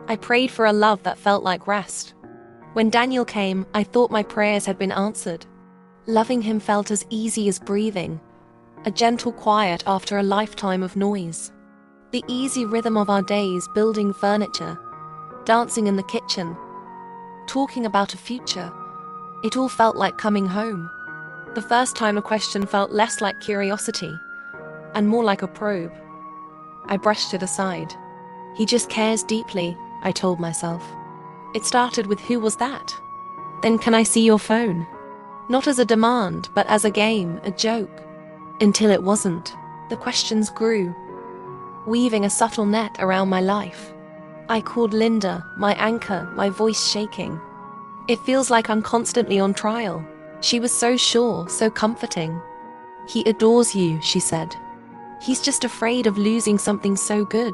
I prayed for a love that felt like rest. When Daniel came, I thought my prayers had been answered. Loving him felt as easy as breathing, a gentle quiet after a lifetime of noise. The easy rhythm of our days, building furniture, dancing in the kitchen, talking about a future, it all felt like coming home. The first time a question felt less like curiosity and more like a probe. I brushed it aside. He just cares deeply, I told myself. It started with who was that? Then can I see your phone? Not as a demand, but as a game, a joke. Until it wasn't. The questions grew, weaving a subtle net around my life. I called Linda, my anchor, my voice shaking. It feels like I'm constantly on trial. She was so sure, so comforting. He adores you, she said. He's just afraid of losing something so good.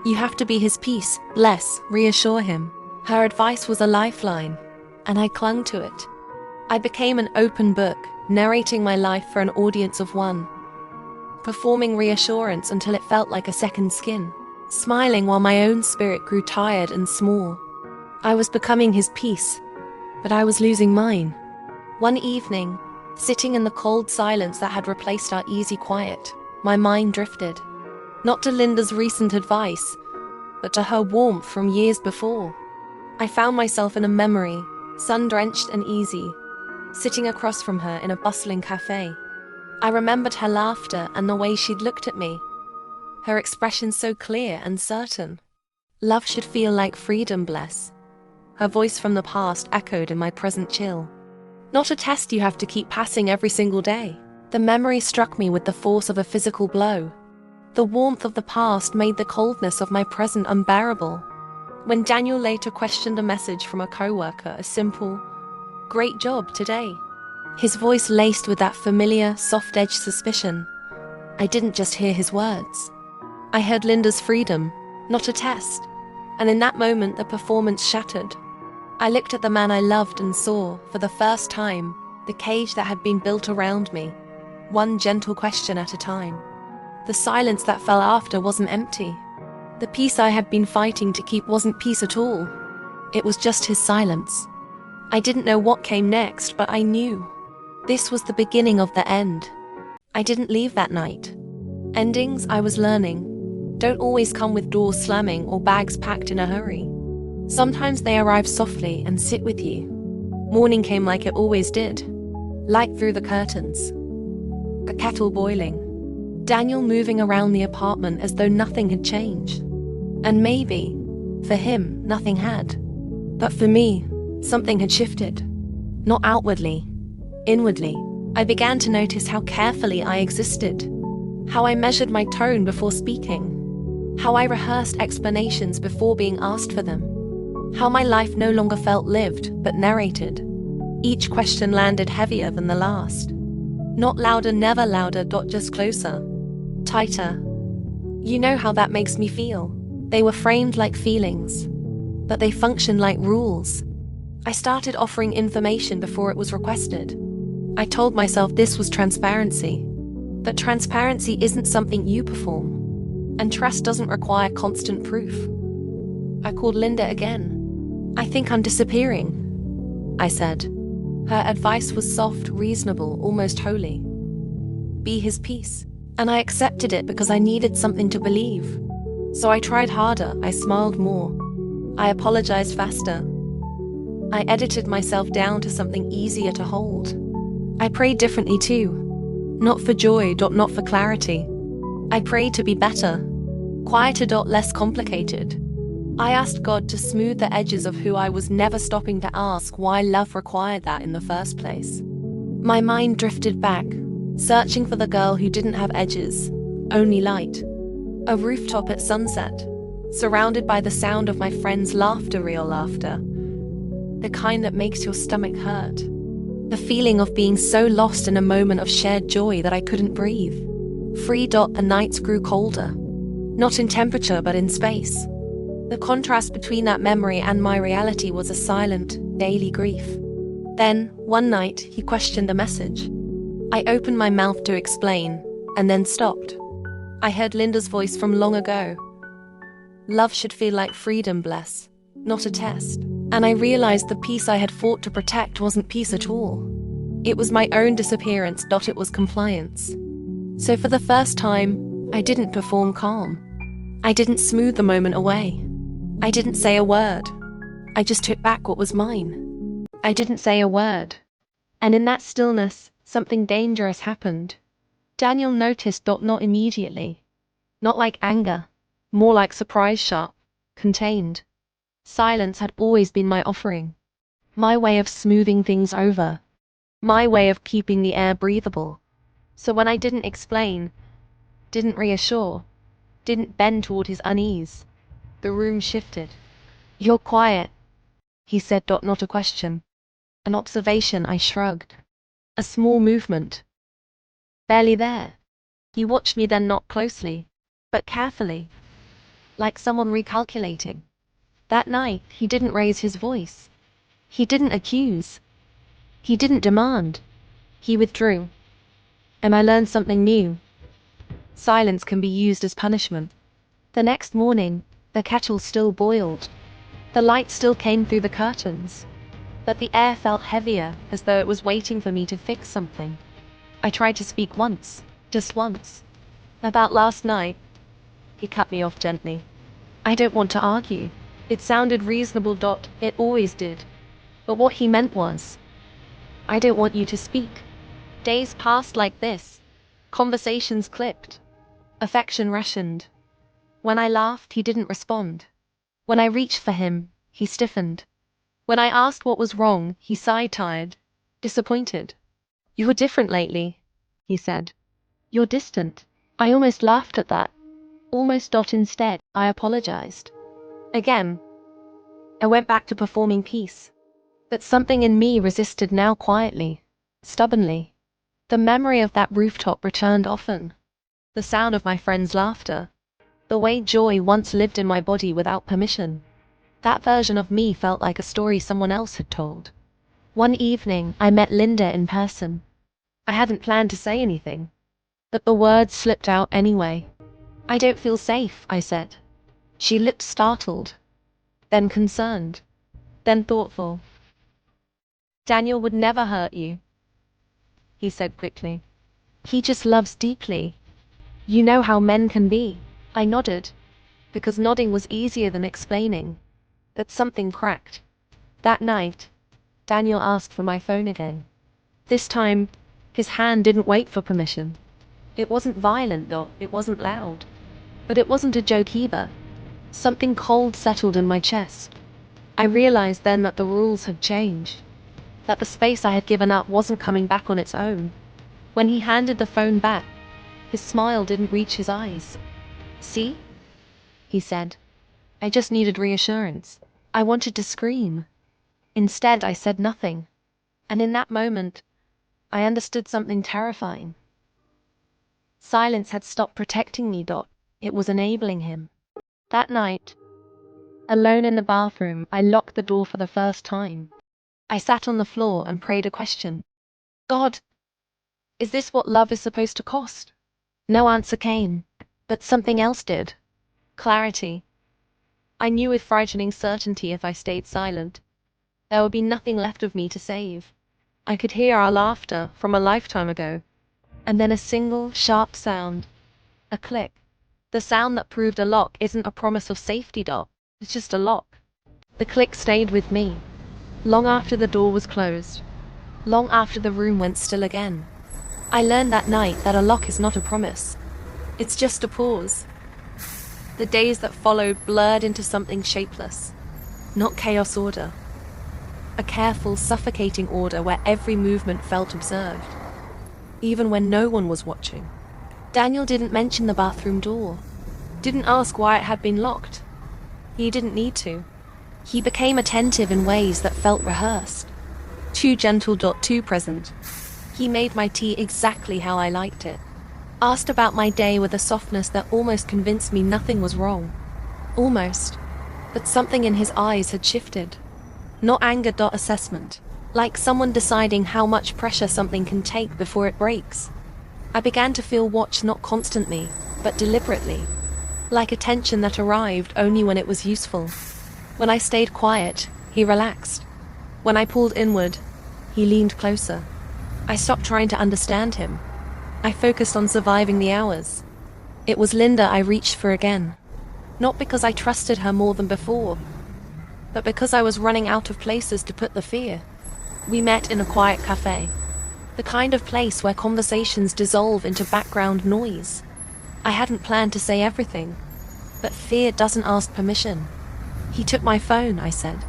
You have to be his peace, bless, reassure him. Her advice was a lifeline, and I clung to it. I became an open book, narrating my life for an audience of one, performing reassurance until it felt like a second skin, smiling while my own spirit grew tired and small. I was becoming his peace, but I was losing mine. One evening, sitting in the cold silence that had replaced our easy quiet, my mind drifted. Not to Linda's recent advice, but to her warmth from years before. I found myself in a memory, sun-drenched and easy, sitting across from her in a bustling cafe. I remembered her laughter and the way she'd looked at me, her expression so clear and certain. Love should feel like freedom, bless. Her voice from the past echoed in my present chill. Not a test you have to keep passing every single day. The memory struck me with the force of a physical blow. The warmth of the past made the coldness of my present unbearable. When Daniel later questioned a message from a coworker, a simple, "Great job today," his voice laced with that familiar, soft-edged suspicion. I didn't just hear his words. I heard Linda's freedom, not a test. And in that moment, the performance shattered. I looked at the man I loved and saw, for the first time, the cage that had been built around me, one gentle question at a time. The silence that fell after wasn't empty. The peace I had been fighting to keep wasn't peace at all. It was just his silence. I didn't know what came next, but I knew. This was the beginning of the end. I didn't leave that night. Endings, I was learning, don't always come with doors slamming or bags packed in a hurry. Sometimes they arrive softly and sit with you. Morning came like it always did. Light through the curtains. A kettle boiling. Daniel moving around the apartment as though nothing had changed. And maybe, for him, nothing had. But for me, something had shifted. Not outwardly, inwardly. I began to notice how carefully I existed. How I measured my tone before speaking. How I rehearsed explanations before being asked for them. How my life no longer felt lived, but narrated. Each question landed heavier than the last. Not louder, never louder, just closer. Tighter. You know how that makes me feel. They were framed like feelings, but they functioned like rules. I started offering information before it was requested. I told myself this was transparency. But transparency isn't something you perform. And trust doesn't require constant proof. I called Linda again. "I think I'm disappearing," I said. Her advice was soft, reasonable, almost holy. Be his peace. And I accepted it because I needed something to believe. So I tried harder, I smiled more. I apologized faster. I edited myself down to something easier to hold. I prayed differently too. Not for joy, not for clarity. I prayed to be better. Quieter, less complicated. I asked God to smooth the edges of who I was, never stopping to ask why love required that in the first place. My mind drifted back, searching for the girl who didn't have edges, only light. A rooftop at sunset, surrounded by the sound of my friends' laughter, real laughter. The kind that makes your stomach hurt. The feeling of being so lost in a moment of shared joy that I couldn't breathe. Free. The nights grew colder. Not in temperature, but in space. The contrast between that memory and my reality was a silent, daily grief. Then, one night, he questioned a message. I opened my mouth to explain, and then stopped. I heard Linda's voice from long ago. Love should feel like freedom, bless, not a test. And I realized the peace I had fought to protect wasn't peace at all. It was my own disappearance. It was compliance. So for the first time, I didn't perform calm. I didn't smooth the moment away. I didn't say a word. I just took back what was mine. I didn't say a word. And in that stillness, something dangerous happened. Daniel noticed. Not immediately. Not like anger. More like surprise, sharp, contained. Silence had always been my offering. My way of smoothing things over. My way of keeping the air breathable. So when I didn't explain, didn't reassure, didn't bend toward his unease, the room shifted. "You're quiet," he said. Not a question. An observation. I shrugged. A small movement. Barely there. He watched me then, not closely, but carefully, like someone recalculating. That night, he didn't raise his voice. He didn't accuse. He didn't demand. He withdrew. And I learned something new. Silence can be used as punishment. The next morning, the kettle still boiled. The light still came through the curtains. But the air felt heavier, as though it was waiting for me to fix something. I tried to speak once, just once. About last night. He cut me off gently. "I don't want to argue." It sounded reasonable. It always did. But what he meant was, "I don't want you to speak." Days passed like this. Conversations clipped. Affection rationed. When I laughed, he didn't respond. When I reached for him, he stiffened. When I asked what was wrong, he sighed, tired, disappointed. "You're different lately," he said. "You're distant." I almost laughed at that. Almost. Instead, I apologized. Again. I went back to performing peace. But something in me resisted now, quietly, stubbornly. The memory of that rooftop returned often. The sound of my friends' laughter. The way joy once lived in my body without permission. That version of me felt like a story someone else had told. One evening, I met Linda in person. I hadn't planned to say anything, but the words slipped out anyway. "I don't feel safe," I said. She looked startled, then concerned, then thoughtful. "Daniel would never hurt you," he said quickly. "He just loves deeply. You know how men can be." I nodded, because nodding was easier than explaining. But something cracked. That night, Daniel asked for my phone again. This time, his hand didn't wait for permission. It wasn't violent, it wasn't loud. But it wasn't a joke either. Something cold settled in my chest. I realized then that the rules had changed. That the space I had given up wasn't coming back on its own. When he handed the phone back, his smile didn't reach his eyes. "See?" he said. I just needed reassurance. I wanted to scream. Instead, I said nothing. And in that moment, I understood something terrifying. Silence had stopped protecting me. It was enabling him. That night, alone in the bathroom, I locked the door for the first time. I sat on the floor and prayed a question. "God, is this what love is supposed to cost?" No answer came, but something else did. Clarity. I knew with frightening certainty if I stayed silent, there would be nothing left of me to save. I could hear our laughter from a lifetime ago, and then a single, sharp sound. A click. The sound that proved a lock isn't a promise of safety. It's just a lock. The click stayed with me, long after the door was closed, long after the room went still again. I learned that night that a lock is not a promise. It's just a pause. The days that followed blurred into something shapeless. Not chaos order. A careful, suffocating order where every movement felt observed, even when no one was watching. Daniel didn't mention the bathroom door. Didn't ask why it had been locked. He didn't need to. He became attentive in ways that felt rehearsed. Too gentle. Too present. He made my tea exactly how I liked it. Asked about my day with a softness that almost convinced me nothing was wrong. Almost. But something in his eyes had shifted. Not anger. Assessment. Like someone deciding how much pressure something can take before it breaks. I began to feel watched, not constantly, but deliberately. like a tension that arrived only when it was useful. When I stayed quiet, he relaxed. When I pulled inward, he leaned closer. I stopped trying to understand him. I focused on surviving the hours. It was Linda I reached for again. Not because I trusted her more than before, but because I was running out of places to put the fear. We met in a quiet cafe, the kind of place where conversations dissolve into background noise. I hadn't planned to say everything, but fear doesn't ask permission. He took my phone, I said.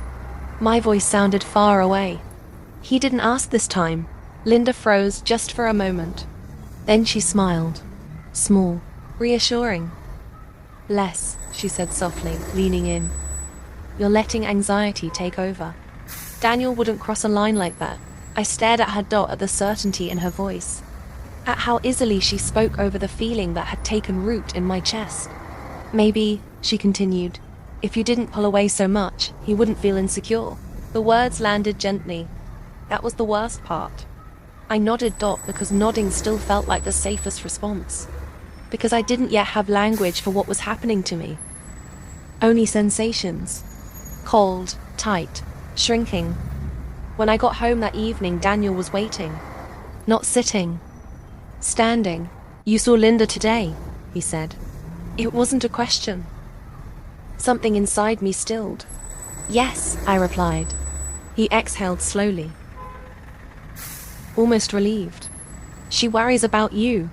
My voice sounded far away. He didn't ask this time. Linda froze just for a moment. Then she smiled. Small, reassuring. Less, she said softly, leaning in. You're letting anxiety take over. Daniel wouldn't cross a line like that. I stared at her at the certainty in her voice, at how easily she spoke over the feeling that had taken root in my chest. Maybe, she continued, if you didn't pull away so much, he wouldn't feel insecure. The words landed gently. That was the worst part. I nodded because nodding still felt like the safest response. Because I didn't yet have language for what was happening to me. Only sensations. Cold, tight, shrinking. When I got home that evening, Daniel was waiting. Not sitting. Standing. You saw Linda today, he said. It wasn't a question. Something inside me stilled. Yes, I replied. He exhaled slowly. Almost relieved. She worries about you,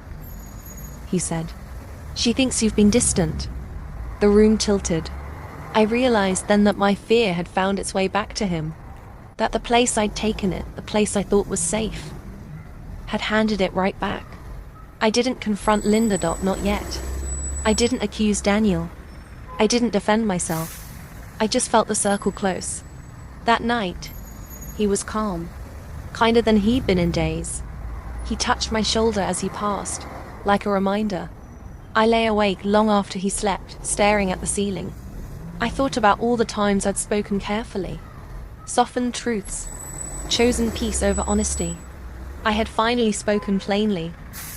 he said. She thinks you've been distant. The room tilted. I realized then that my fear had found its way back to him. That the place I'd taken it, the place I thought was safe, had handed it right back. I didn't confront Linda, not yet. I didn't accuse Daniel. I didn't defend myself. I just felt the circle close. That night, he was calm. Kinder than he'd been in days. He touched my shoulder as he passed, like a reminder. I lay awake long after he slept, staring at the ceiling. I thought about all the times I'd spoken carefully. Softened truths. Chosen peace over honesty. I had finally spoken plainly,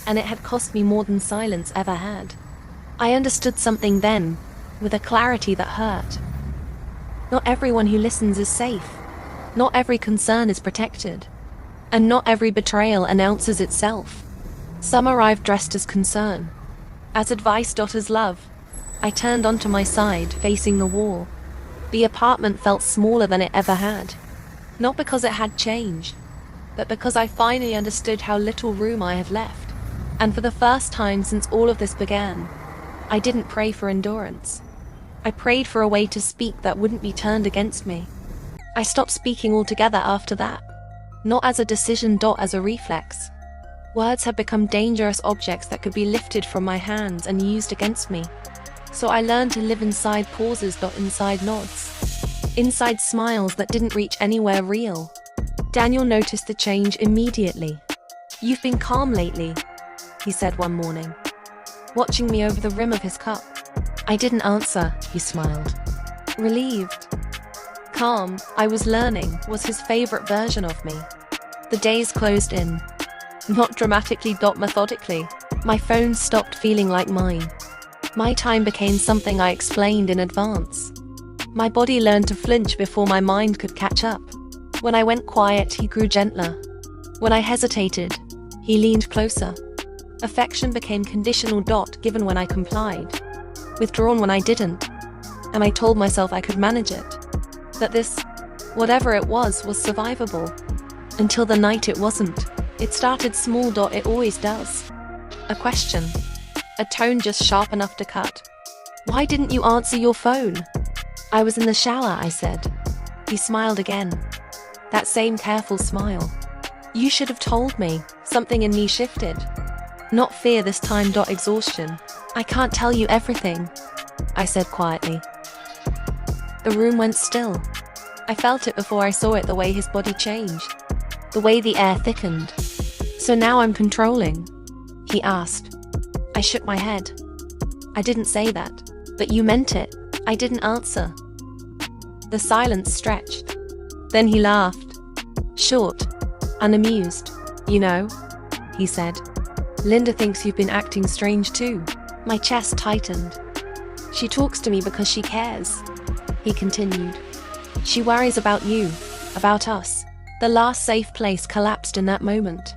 and it had cost me more than silence ever had. I understood something then, with a clarity that hurt. Not everyone who listens is safe. Not every concern is protected. And not every betrayal announces itself. Some arrive dressed as concern, as advice, as love. I turned onto my side, facing the wall. The apartment felt smaller than it ever had. Not because it had changed, but because I finally understood how little room I had left. And for the first time since all of this began, I didn't pray for endurance. I prayed for a way to speak that wouldn't be turned against me. I stopped speaking altogether after that. Not as a decision, as a reflex. Words had become dangerous objects that could be lifted from my hands and used against me. So I learned to live inside pauses, inside nods. Inside smiles that didn't reach anywhere real. Daniel noticed the change immediately. You've been calm lately, he said one morning, watching me over the rim of his cup. I didn't answer, he smiled. Relieved. Calm, I was learning, was his favorite version of me. The days closed in. Not dramatically, methodically. My phone stopped feeling like mine. My time became something I explained in advance. My body learned to flinch before my mind could catch up. When I went quiet, he grew gentler. When I hesitated, he leaned closer. Affection became conditional, given when I complied. Withdrawn when I didn't. And I told myself I could manage it. That this, whatever it was survivable. Until the night it wasn't. It started small, it always does. A question. A tone just sharp enough to cut. Why didn't you answer your phone? I was in the shower, I said. He smiled again. That same careful smile. You should have told me. Something in me shifted. Not fear this time, exhaustion. I can't tell you everything, I said quietly. The room went still. I felt it before I saw it, the way his body changed. The way the air thickened. So now I'm controlling? He asked. I shook my head. I didn't say that. But you meant it. I didn't answer. The silence stretched. Then he laughed. Short, unamused. You know, he said. Linda thinks you've been acting strange too. My chest tightened. She talks to me because she cares, he continued. She worries about you, about us. The last safe place collapsed in that moment.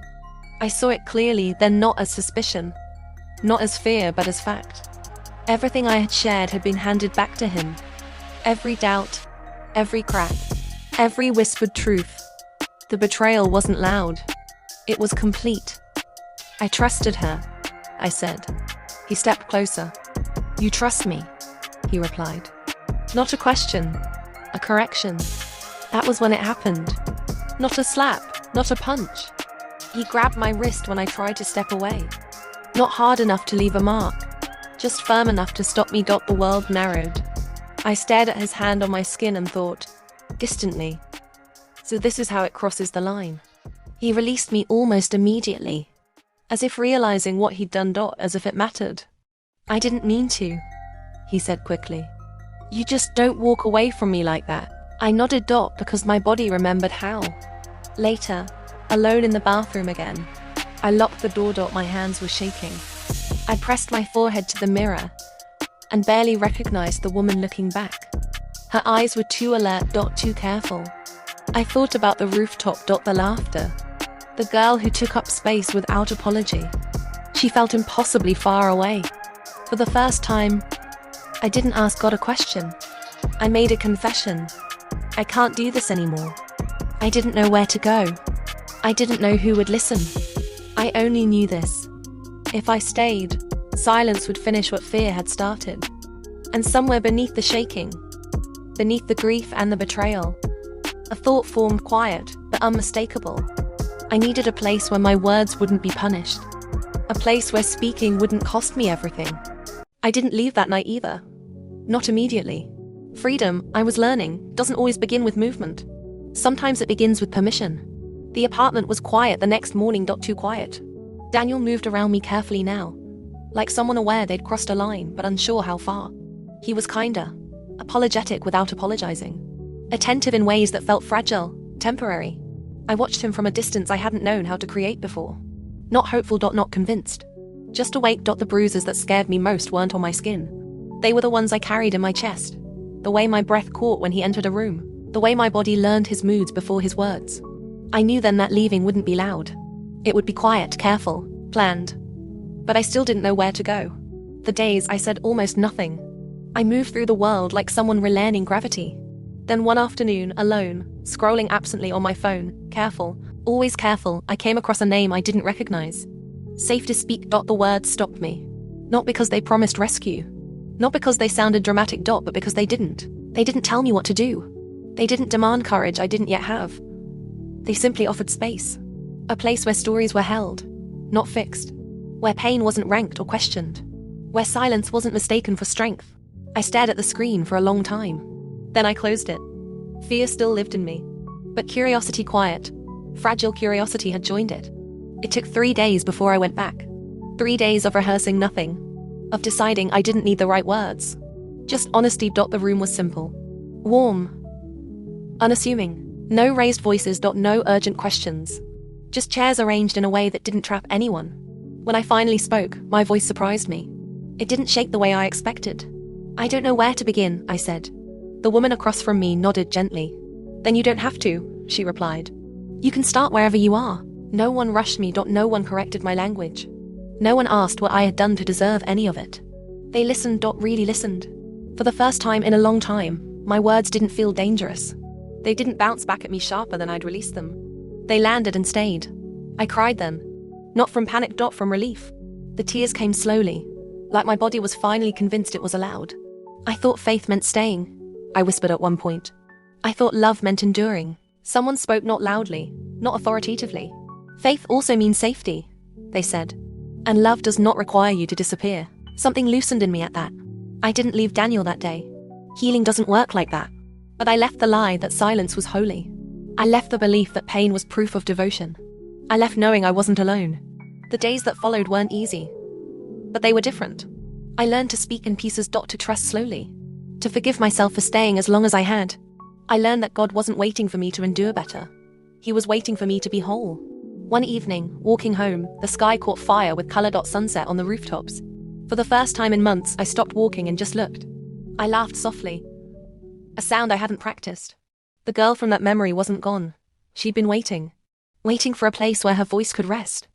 I saw it clearly, then not as suspicion, not as fear, but as fact. Everything I had shared had been handed back to him. Every doubt, every crack, every whispered truth. The betrayal wasn't loud. It was complete. I trusted her, I said. He stepped closer. You trust me, he replied. Not a question, a correction. That was when it happened. Not a slap, not a punch. He grabbed my wrist when I tried to step away. Not hard enough to leave a mark, just firm enough to stop me. The world narrowed. I stared at his hand on my skin and thought, distantly, so this is how it crosses the line. He released me almost immediately, as if realizing what he'd done. As if it mattered. I didn't mean to, he said quickly. You just don't walk away from me like that. I nodded. Because my body remembered how. Later, alone in the bathroom again, I locked the door. My hands were shaking. I pressed my forehead to the mirror and barely recognized the woman looking back. Her eyes were too alert. Too careful. I thought about the rooftop. The laughter. The girl who took up space without apology. She felt impossibly far away. For the first time, I didn't ask God a question. I made a confession. I can't do this anymore. I didn't know where to go. I didn't know who would listen. I only knew this. If I stayed, silence would finish what fear had started. And somewhere beneath the shaking, beneath the grief and the betrayal, a thought formed, quiet but unmistakable. I needed a place where my words wouldn't be punished. A place where speaking wouldn't cost me everything. I didn't leave that night either. Not immediately. Freedom, I was learning, doesn't always begin with movement. Sometimes it begins with permission. The apartment was quiet the next morning. Too quiet. Daniel moved around me carefully now, like someone aware they'd crossed a line but unsure how far. He was kinder, apologetic without apologizing, attentive in ways that felt fragile, temporary. I watched him from a distance I hadn't known how to create before. Not hopeful. Not convinced. Just awake. The bruises that scared me most weren't on my skin. They were the ones I carried in my chest. The way my breath caught when he entered a room. The way my body learned his moods before his words. I knew then that leaving wouldn't be loud. It would be quiet, careful, planned. But I still didn't know where to go. The days I said almost nothing. I moved through the world like someone relearning gravity. Then one afternoon, alone, scrolling absently on my phone, careful, always careful, I came across a name I didn't recognize. Safe to speak. The words stopped me. Not because they promised rescue. Not because they sounded dramatic. But because they didn't. They didn't tell me what to do. They didn't demand courage I didn't yet have. They simply offered space. A place where stories were held, not fixed. Where pain wasn't ranked or questioned. Where silence wasn't mistaken for strength. I stared at the screen for a long time. Then I closed it. Fear still lived in me. But curiosity, quiet, fragile curiosity, had joined it. It took 3 days before I went back. 3 days of rehearsing nothing. Of deciding I didn't need the right words. Just honesty. The room was simple. Warm. Unassuming. No raised voices. No urgent questions. Just chairs arranged in a way that didn't trap anyone. When I finally spoke, my voice surprised me. It didn't shake the way I expected. I don't know where to begin, I said. The woman across from me nodded gently. Then you don't have to, she replied. You can start wherever you are. No one rushed me. No one corrected my language. No one asked what I had done to deserve any of it. They listened. Really listened. For the first time in a long time, my words didn't feel dangerous. They didn't bounce back at me sharper than I'd released them. They landed and stayed. I cried then. Not from panic. From relief. The tears came slowly, like my body was finally convinced it was allowed. I thought faith meant staying, I whispered at one point. I thought love meant enduring. Someone spoke, not loudly, not authoritatively. Faith also means safety, they said. And love does not require you to disappear. Something loosened in me at that. I didn't leave Daniel that day. Healing doesn't work like that. But I left the lie that silence was holy. I left the belief that pain was proof of devotion. I left knowing I wasn't alone. The days that followed weren't easy, but they were different. I learned to speak in pieces. To trust slowly. To forgive myself for staying as long as I had. I learned that God wasn't waiting for me to endure better. He was waiting for me to be whole. One evening, walking home, the sky caught fire with color. Sunset on the rooftops. For the first time in months, I stopped walking and just looked. I laughed softly, a sound I hadn't practiced. The girl from that memory wasn't gone. She'd been waiting for a place where her voice could rest.